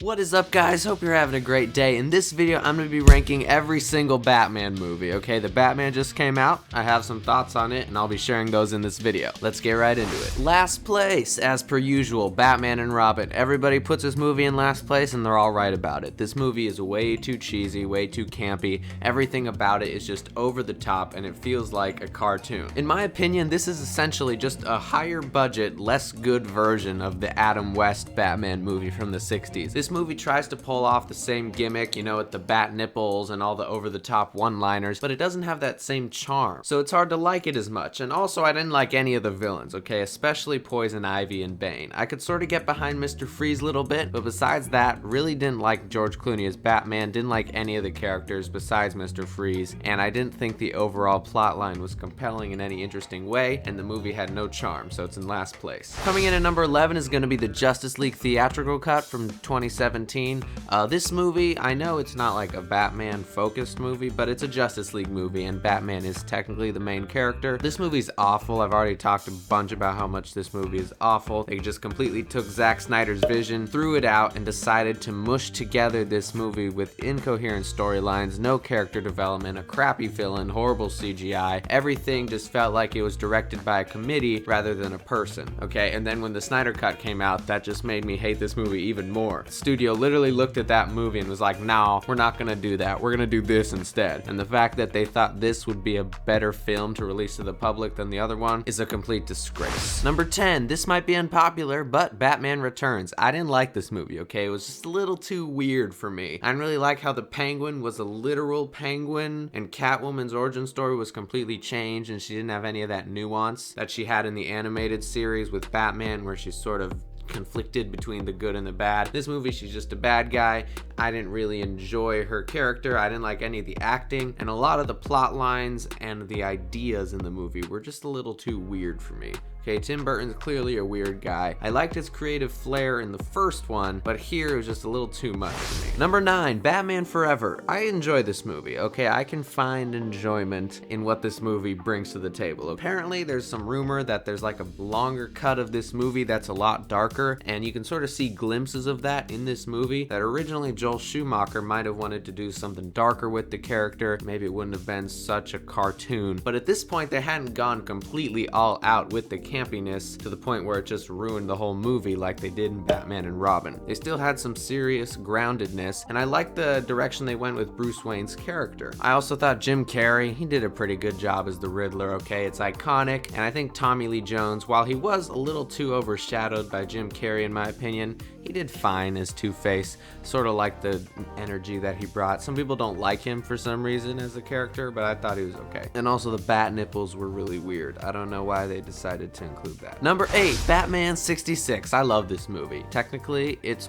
What is up, guys? Hope you're having a great day. In this video, I'm going to be ranking every single Batman movie, okay? The Batman just came out. I have some thoughts on it, and I'll be sharing those in this video. Let's get right into it. Last place, as per usual, Batman and Robin. Everybody puts this movie in last place, and they're all right about it. This movie is way too cheesy, way too campy. Everything about it is just over the top, and it feels like a cartoon. In my opinion, this is essentially just a higher budget, less good version of the Adam West Batman movie from the 60s. This movie tries to pull off the same gimmick, you know, with the bat nipples and all the over-the-top one-liners, but it doesn't have that same charm, so it's hard to like it as much. And also, I didn't like any of the villains, okay, especially Poison Ivy and Bane. I could sort of get behind Mr. Freeze a little bit, but besides that, really didn't like George Clooney as Batman, didn't like any of the characters besides Mr. Freeze, and I didn't think the overall plotline was compelling in any interesting way, and the movie had no charm, so it's in last place. Coming in at number 11 is going to be the Justice League theatrical cut from 2017. This movie, I know it's not like a Batman focused movie, but it's a Justice League movie and Batman is technically the main character. This movie's awful. I've already talked a bunch about how much this movie is awful. They just completely took Zack Snyder's vision, threw it out, and decided to mush together this movie with incoherent storylines, no character development, a crappy villain, horrible CGI. Everything just felt like it was directed by a committee rather than a person, okay? And then when the Snyder Cut came out, that just made me hate this movie even more. Studio literally looked at that movie and was like, no, we're not gonna do that, we're gonna do this instead. And the fact that they thought this would be a better film to release to the public than the other one is a complete disgrace. Number 10, this might be unpopular, but Batman Returns. I didn't like this movie, okay? It was just a little too weird for me. I didn't really like how the Penguin was a literal penguin and Catwoman's origin story was completely changed and she didn't have any of that nuance that she had in the animated series with Batman, where she's sort of conflicted between the good and the bad. This movie, she's just a bad guy. I didn't really enjoy her character. I didn't like any of the acting, and a lot of the plot lines and the ideas in the movie were just a little too weird for me. Okay, Tim Burton's clearly a weird guy. I liked his creative flair in the first one, but here it was just a little too much for me. Number 9, Batman Forever. I enjoy this movie, okay? I can find enjoyment in what this movie brings to the table. Apparently, there's some rumor that there's like a longer cut of this movie that's a lot darker, and you can sort of see glimpses of that in this movie, that originally Joel Schumacher might have wanted to do something darker with the character. Maybe it wouldn't have been such a cartoon, but at this point, they hadn't gone completely all out with the campiness to the point where it just ruined the whole movie like they did in Batman and Robin. They still had some serious groundedness, and I liked the direction they went with Bruce Wayne's character. I also thought Jim Carrey, he did a pretty good job as the Riddler, okay? It's iconic, and I think Tommy Lee Jones, while he was a little too overshadowed by Jim Carrey in my opinion, he did fine as Two-Face. Sort of like the energy that he brought. Some people don't like him for some reason as a character, but I thought he was okay. And also the bat nipples were really weird. I don't know why they decided to include that. Number 8, Batman 66. I love this movie. Technically, it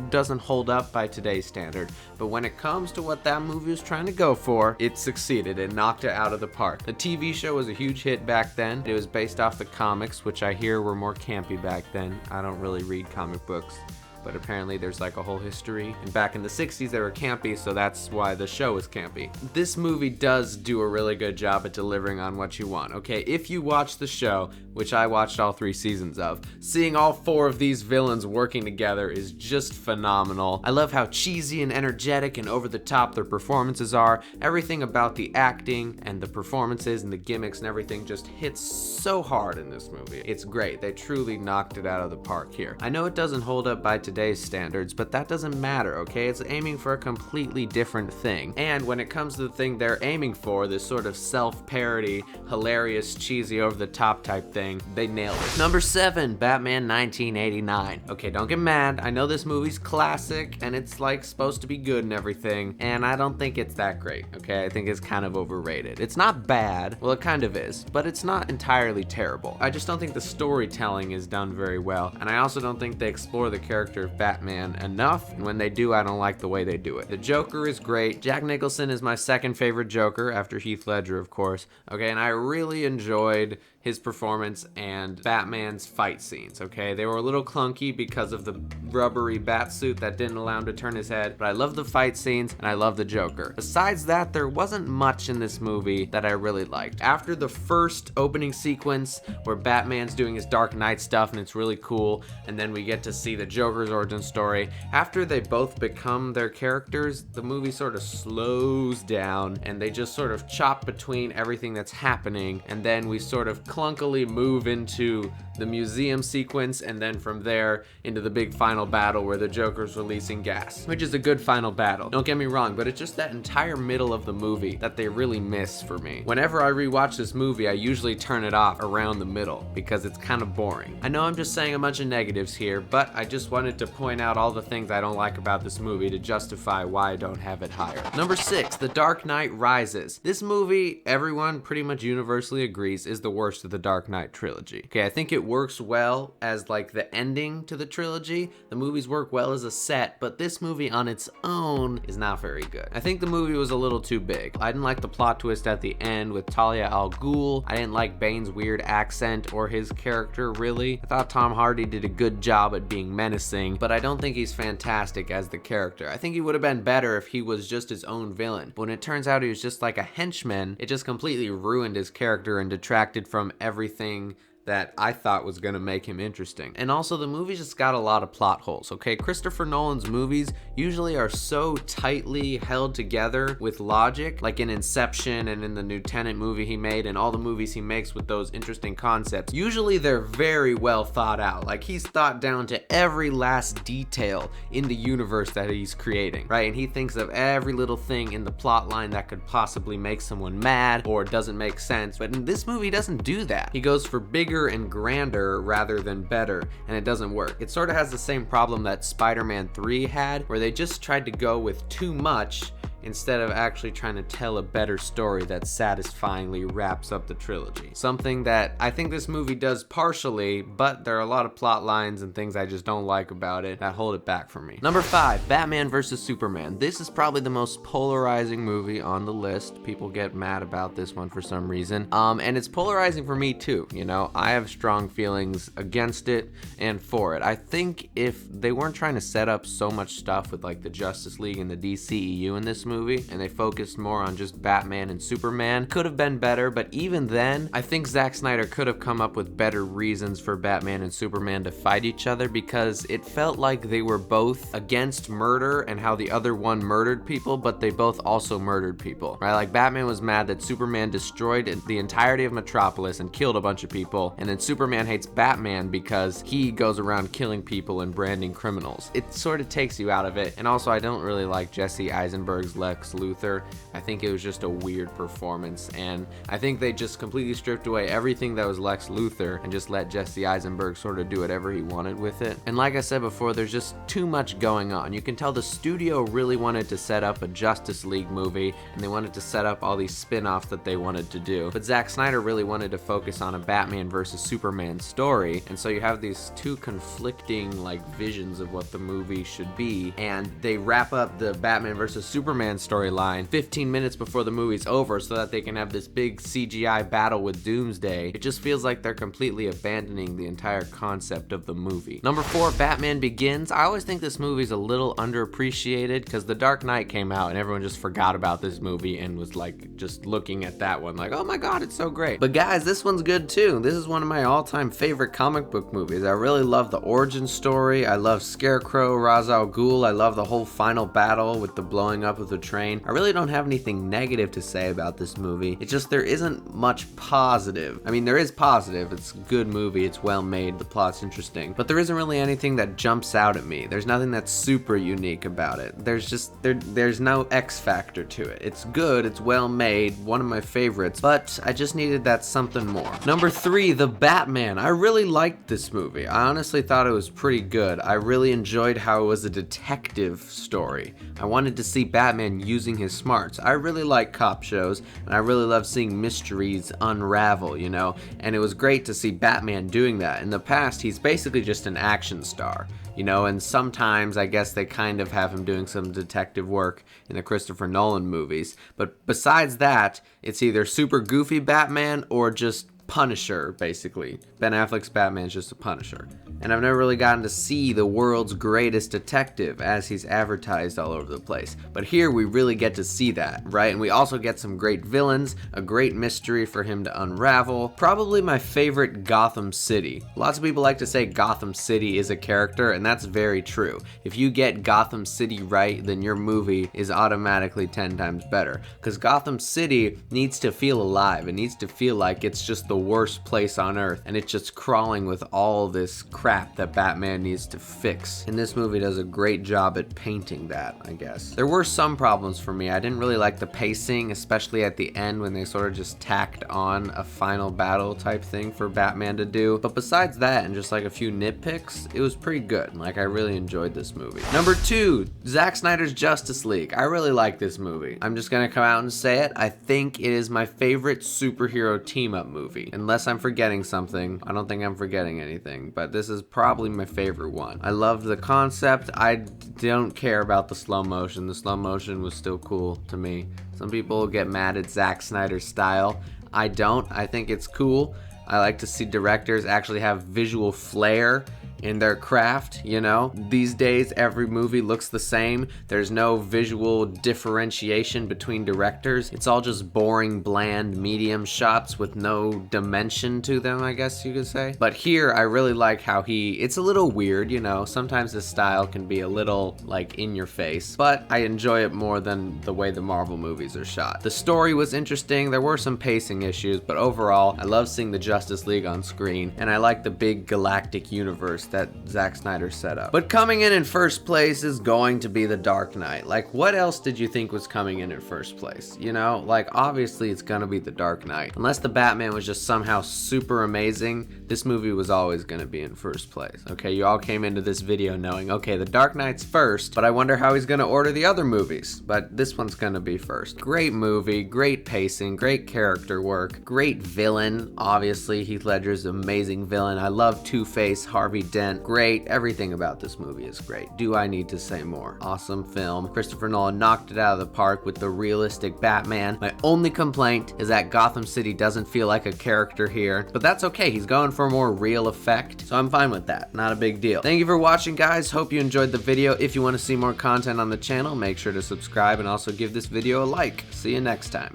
doesn't hold up by today's standard, but when it comes to what that movie was trying to go for, it succeeded and knocked it out of the park. The TV show was a huge hit back then. It was based off the comics, which I hear were more campy back then. I don't really read comic books, but apparently there's like a whole history. And back in the 60s, they were campy, so that's why the show is campy. This movie does do a really good job at delivering on what you want, okay? If you watch the show, which I watched all 3 seasons of, seeing all 4 of these villains working together is just phenomenal. I love how cheesy and energetic and over the top their performances are. Everything about the acting and the performances and the gimmicks and everything just hits so hard in this movie. It's great. They truly knocked it out of the park here. I know it doesn't hold up by today's standards, but that doesn't matter, okay? It's aiming for a completely different thing. And when it comes to the thing they're aiming for, this sort of self-parody, hilarious, cheesy, over-the-top type thing, they nailed it. Number 7, Batman 1989. Okay, don't get mad. I know this movie's classic, and it's like supposed to be good and everything, and I don't think it's that great, okay? I think it's kind of overrated. It's not bad, well, it kind of is, but it's not entirely terrible. I just don't think the storytelling is done very well, and I also don't think they explore the character of Batman enough, and when they do, I don't like the way they do it. The Joker is great. Jack Nicholson is my second favorite Joker, after Heath Ledger, of course, okay, and I really enjoyed his performance and Batman's fight scenes, okay? They were a little clunky because of the rubbery bat suit that didn't allow him to turn his head, but I love the fight scenes and I love the Joker. Besides that, there wasn't much in this movie that I really liked. After the first opening sequence where Batman's doing his Dark Knight stuff and it's really cool, and then we get to see the Joker's origin story, after they both become their characters, the movie sort of slows down and they just sort of chop between everything that's happening, and then we sort of clunkily move into the museum sequence, and then from there into the big final battle where the Joker's releasing gas, which is a good final battle. Don't get me wrong, but it's just that entire middle of the movie that they really miss for me. Whenever I rewatch this movie, I usually turn it off around the middle because it's kind of boring. I know I'm just saying a bunch of negatives here, but I just wanted to point out all the things I don't like about this movie to justify why I don't have it higher. Number 6, The Dark Knight Rises. This movie, everyone pretty much universally agrees, is the worst of the Dark Knight trilogy. Okay, I think it works well as like the ending to the trilogy. The movies work well as a set, but this movie on its own is not very good. I think the movie was a little too big. I didn't like the plot twist at the end with Talia al Ghul. I didn't like Bane's weird accent or his character really. I thought Tom Hardy did a good job at being menacing, but I don't think he's fantastic as the character. I think he would have been better if he was just his own villain. But when it turns out he was just like a henchman, it just completely ruined his character and detracted from everything that I thought was gonna make him interesting. And also the movie just got a lot of plot holes, okay? Christopher Nolan's movies usually are so tightly held together with logic, like in Inception and in the New Tenet movie he made and all the movies he makes with those interesting concepts. Usually they're very well thought out. Like he's thought down to every last detail in the universe that he's creating, right? And he thinks of every little thing in the plot line that could possibly make someone mad or doesn't make sense. But in this movie, he doesn't do that. He goes for bigger and grander rather than better, and it doesn't work. It sort of has the same problem that Spider-Man 3 had, where they just tried to go with too much instead of actually trying to tell a better story that satisfyingly wraps up the trilogy. Something that I think this movie does partially, but there are a lot of plot lines and things I just don't like about it that hold it back for me. Number 5, Batman vs. Superman. This is probably the most polarizing movie on the list. People get mad about this one for some reason. And it's polarizing for me too, you know? I have strong feelings against it and for it. I think if they weren't trying to set up so much stuff with like the Justice League and the DCEU in this movie, and they focused more on just Batman and Superman, could have been better. But even then, I think Zack Snyder could have come up with better reasons for Batman and Superman to fight each other, because it felt like they were both against murder and how the other one murdered people, but they both also murdered people, right? Like Batman was mad that Superman destroyed the entirety of Metropolis and killed a bunch of people, and then Superman hates Batman because he goes around killing people and branding criminals. It sort of takes you out of it. And also, I don't really like Jesse Eisenberg's Lex Luthor. I think it was just a weird performance, and I think they just completely stripped away everything that was Lex Luthor and just let Jesse Eisenberg sort of do whatever he wanted with it. And like I said before, there's just too much going on. You can tell the studio really wanted to set up a Justice League movie, and they wanted to set up all these spin-offs that they wanted to do. But Zack Snyder really wanted to focus on a Batman versus Superman story, and so you have these two conflicting like visions of what the movie should be, and they wrap up the Batman versus Superman storyline 15 minutes before the movie's over so that they can have this big CGI battle with Doomsday. It just feels like they're completely abandoning the entire concept of the movie. Number 4, Batman Begins. I always think this movie's a little underappreciated because The Dark Knight came out and everyone just forgot about this movie and was like just looking at that one like, oh my god, it's so great. But guys, this one's good too. This is one of my all-time favorite comic book movies. I really love the origin story. I love Scarecrow, Ra's al Ghul. I love the whole final battle with the blowing up of the train. I really don't have anything negative to say about this movie. It's just there isn't much positive. I mean, there is positive. It's a good movie. It's well made. The plot's interesting. But there isn't really anything that jumps out at me. There's nothing that's super unique about it. There's no X factor to it. It's good. It's well made. One of my favorites. But I just needed that something more. Number 3, The Batman. I really liked this movie. I honestly thought it was pretty good. I really enjoyed how it was a detective story. I wanted to see Batman using his smarts. I really like cop shows, and I really love seeing mysteries unravel, you know? And it was great to see Batman doing that. In the past, he's basically just an action star, you know? And sometimes I guess they kind of have him doing some detective work in the Christopher Nolan movies. But besides that, it's either super goofy Batman or just Punisher, basically. Ben Affleck's Batman is just a Punisher. And I've never really gotten to see the world's greatest detective as he's advertised all over the place. But here we really get to see that, right? And we also get some great villains, a great mystery for him to unravel. Probably my favorite Gotham City. Lots of people like to say Gotham City is a character, and that's very true. If you get Gotham City right, then your movie is automatically 10 times better. Because Gotham City needs to feel alive. It needs to feel like it's just the worst place on earth, and it's just crawling with all this crap that Batman needs to fix. And this movie does a great job at painting that, I guess. There were some problems for me. I didn't really like the pacing, especially at the end when they sort of just tacked on a final battle type thing for Batman to do. But besides that, and just like a few nitpicks, it was pretty good. Like, I really enjoyed this movie. Number 2, Zack Snyder's Justice League. I really like this movie. I'm just gonna come out and say it. I think it is my favorite superhero team-up movie. Unless I'm forgetting something. I don't think I'm forgetting anything, but this is probably my favorite one. I loved the concept. I don't care about the slow motion. The slow motion was still cool to me. Some people get mad at Zack Snyder's style. I don't. I think it's cool. I like to see directors actually have visual flair in their craft, you know? These days, every movie looks the same. There's no visual differentiation between directors. It's all just boring, bland, medium shots with no dimension to them, I guess you could say. But here, I really like how it's a little weird, you know? Sometimes his style can be a little, like, in your face. But I enjoy it more than the way the Marvel movies are shot. The story was interesting. There were some pacing issues, but overall, I love seeing the Justice League on screen, and I like the big galactic universe that Zack Snyder set up. But coming in first place is going to be The Dark Knight. Like, what else did you think was coming in first place? You know, like, obviously it's gonna be The Dark Knight. Unless the Batman was just somehow super amazing, this movie was always gonna be in first place. Okay, you all came into this video knowing, okay, The Dark Knight's first, but I wonder how he's gonna order the other movies. But this one's gonna be first. Great movie, great pacing, great character work, great villain. Obviously, Heath Ledger's an amazing villain. I love Two-Face, Harvey Dent. Great. Everything about this movie is great. Do I need to say more? Awesome film. Christopher Nolan knocked it out of the park with the realistic Batman. My only complaint is that Gotham City doesn't feel like a character here, but that's okay. He's going for a more real effect, so I'm fine with that. Not a big deal. Thank you for watching, guys. Hope you enjoyed the video. If you want to see more content on the channel, make sure to subscribe and also give this video a like. See you next time.